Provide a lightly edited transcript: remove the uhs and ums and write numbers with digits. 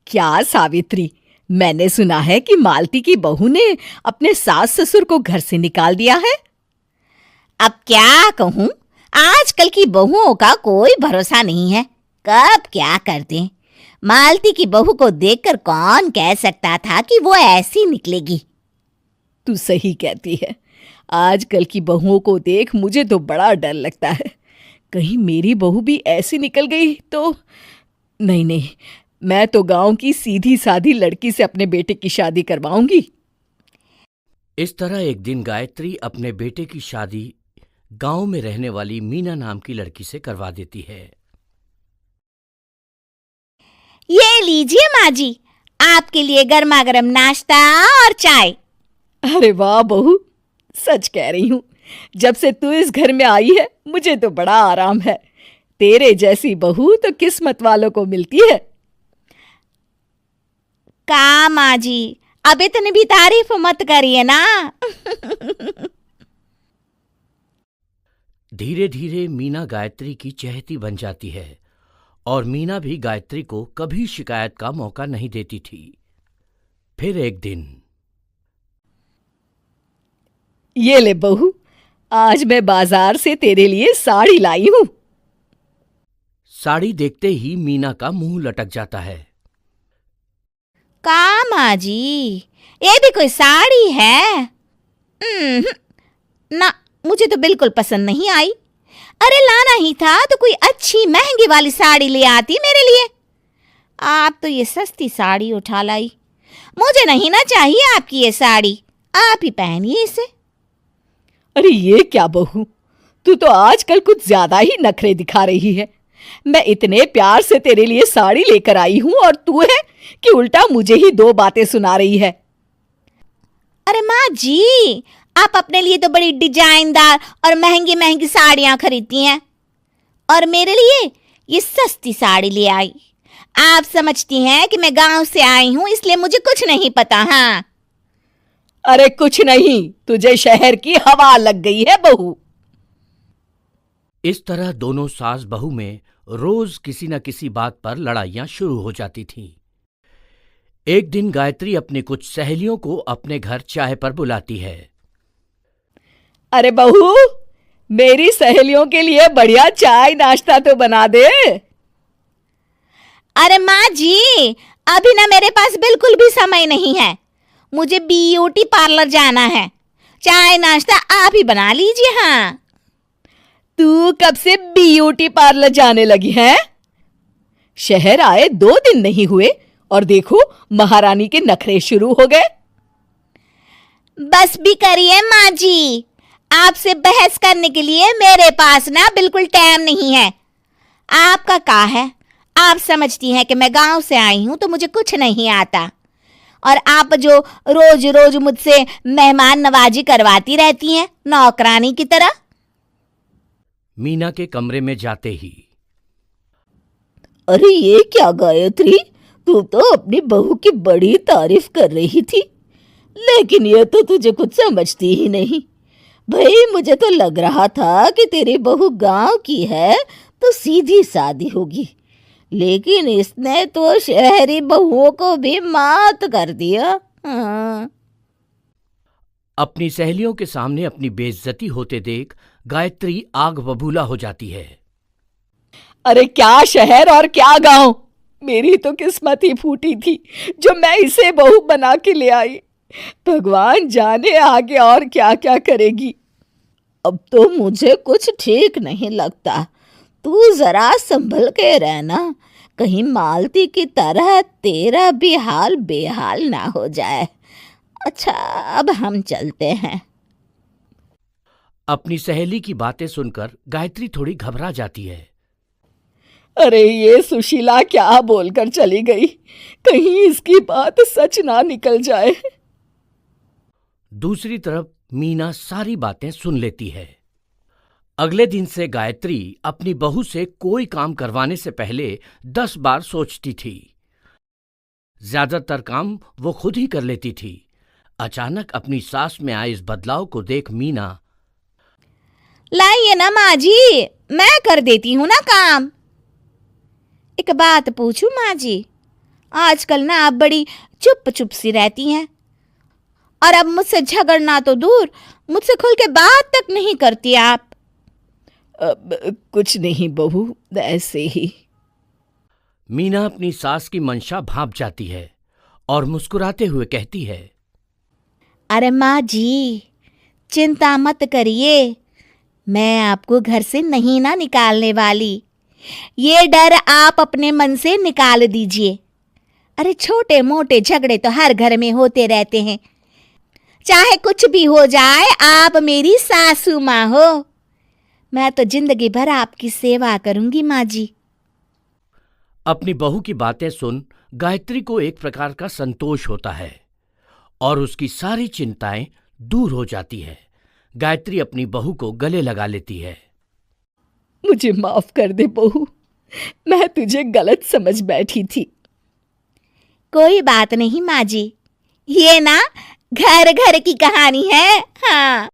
क्या सावित्री, मैंने सुना है कि मालती की बहू ने अपने सास ससुर को घर से निकाल दिया है। अब क्या कहूं, आजकल की बहुओं का कोई भरोसा नहीं है, कब क्या कर दें। मालती की बहू को देखकर कौन कह सकता था कि वो ऐसी निकलेगी। तू सही कहती है, आजकल की बहुओं को देख मुझे तो बड़ा डर लगता है। कहीं मेरी बहू भी ऐसी निकल गई तो। नहीं, मैं तो गांव की सीधी सादी लड़की से अपने बेटे की शादी करवाऊंगी। इस तरह एक दिन गायत्री अपने बेटे की शादी गांव में रहने वाली मीना नाम की लड़की से करवा देती है। ये लीजिए माँ जी, आपके लिए गर्मा गर्म नाश्ता और चाय। अरे वाह बहू, सच कह रही हूँ, जब से तू इस घर में आई है मुझे तो बड़ा आराम है। तेरे जैसी बहू तो किस्मत वालों को मिलती है। का माँ जी, अब इतनी भी तारीफ मत करिए ना। धीरे धीरे मीना गायत्री की चहेती बन जाती है और मीना भी गायत्री को कभी शिकायत का मौका नहीं देती थी। फिर एक दिन, ये ले बहू, आज मैं बाजार से तेरे लिए साड़ी लाई हूं। साड़ी देखते ही मीना का मुंह लटक जाता है। का माँ जी, ये भी कोई साड़ी है? ना, मुझे तो बिल्कुल पसंद नहीं आई। अरे लाना ही था तो कोई अच्छी महंगी वाली साड़ी ले आती मेरे लिए। आप तो ये सस्ती साड़ी उठा लाई। मुझे नहीं ना चाहिए आपकी ये साड़ी, आप ही पहनिए इसे। अरे ये क्या बहू, तू तो आजकल कुछ ज्यादा ही नखरे दिखा रही है। मैं इतने प्यार से तेरे लिए साड़ी लेकर आई हूं और तू है कि उल्टा मुझे ही दो बातें सुना रही है। अरे माँ जी, आप अपने लिए तो बड़ी डिजाइनदार और महंगी महंगी साड़ियां खरीदती हैं और मेरे लिए ये सस्ती साड़ी ले आई। आप समझती हैं कि मैं गांव से आई हूं इसलिए मुझे कुछ नहीं पता। हाँ, अरे कुछ नहीं, तुझे शहर की हवा लग गई है बहू। इस तरह दोनों सास बहू में रोज किसी न किसी बात पर लड़ाइयां शुरू हो जाती थीं। एक दिन गायत्री अपनी कुछ सहेलियों को अपने घर चाय पर बुलाती है। अरे बहू, मेरी सहेलियों के लिए बढ़िया चाय नाश्ता तो बना दे। अरे माँ जी, अभी ना मेरे पास बिल्कुल भी समय नहीं है, मुझे ब्यूटी पार्लर जाना है। चाय नाश्ता आप ही बना लीजिए। हाँ, तू कब से ब्यूटी पार्लर जाने लगी है? शहर आए 2 दिन नहीं हुए और देखो महारानी के नखरे शुरू हो गए। बस भी करिए माँ जी, आपसे बहस करने के लिए मेरे पास ना बिल्कुल टाइम नहीं है। आपका क्या है, आप समझती हैं कि मैं गांव से आई हूं तो मुझे कुछ नहीं आता, और आप जो रोज रोज मुझसे मेहमान नवाजी करवाती रहती हैं नौकरानी की तरह। मीना के कमरे में जाते ही, अरे ये क्या गायत्री, तू तो अपनी बहू की बड़ी तारीफ कर रही थी, लेकिन ये तो तुझे कुछ समझती ही नहीं। भाई मुझे तो लग रहा था कि तेरी बहू गांव की है तो सीधी सादी होगी, लेकिन इसने तो शहरी बहुओं को भी मात कर दिया। हाँ। अपनी सहेलियों के सामने अपनी बेइज्जती होते देख गायत्री आग बबूला हो जाती है। अरे क्या शहर और क्या गांव, मेरी तो किस्मत ही फूटी थी जो मैं इसे बहू बना के ले आई। भगवान जाने आगे और क्या क्या करेगी। अब तो मुझे कुछ ठीक नहीं लगता। तू जरा संभल के रहना, कहीं मालती की तरह तेरा भी हाल बेहाल ना हो जाए। अच्छा, अब हम चलते हैं। अपनी सहेली की बातें सुनकर गायत्री थोड़ी घबरा जाती है। अरे ये सुशीला क्या बोलकर चली गई, कहीं इसकी बात सच ना निकल जाए। दूसरी तरफ मीना सारी बातें सुन लेती है। अगले दिन से गायत्री अपनी बहू से कोई काम करवाने से पहले 10 बार सोचती थी। ज्यादातर काम वो खुद ही कर लेती थी। अचानक अपनी सास में आए इस बदलाव को देख मीना, लाइए ना माँ जी, मैं कर देती हूँ ना काम। एक बात पूछूं माँ जी, आजकल ना आप बड़ी चुप चुप सी रहती हैं, और अब मुझसे झगड़ना तो दूर, मुझसे खुल के बात तक नहीं करती आप। कुछ नहीं बहू, ऐसे ही। मीना अपनी सास की मंशा भांप जाती है और मुस्कुराते हुए कहती है, अरे माँ जी, चिंता मत करिए, मैं आपको घर से नहीं ना निकालने वाली। ये डर आप अपने मन से निकाल दीजिए। अरे छोटे मोटे झगड़े तो हर घर में होते रहते हैं, चाहे कुछ भी हो जाए, आप मेरी सासू माँ हो। मैं तो जिंदगी भर आपकी सेवा करूंगी माँ जी। अपनी बहू की बातें सुन गायत्री को एक प्रकार का संतोष होता है और उसकी सारी चिंताएं दूर हो जाती है। गायत्री अपनी बहू को गले लगा लेती है। मुझे माफ कर दे बहू, मैं तुझे गलत समझ बैठी थी। कोई बात नहीं माँ जी, ये ना घर घर की कहानी है। हाँ।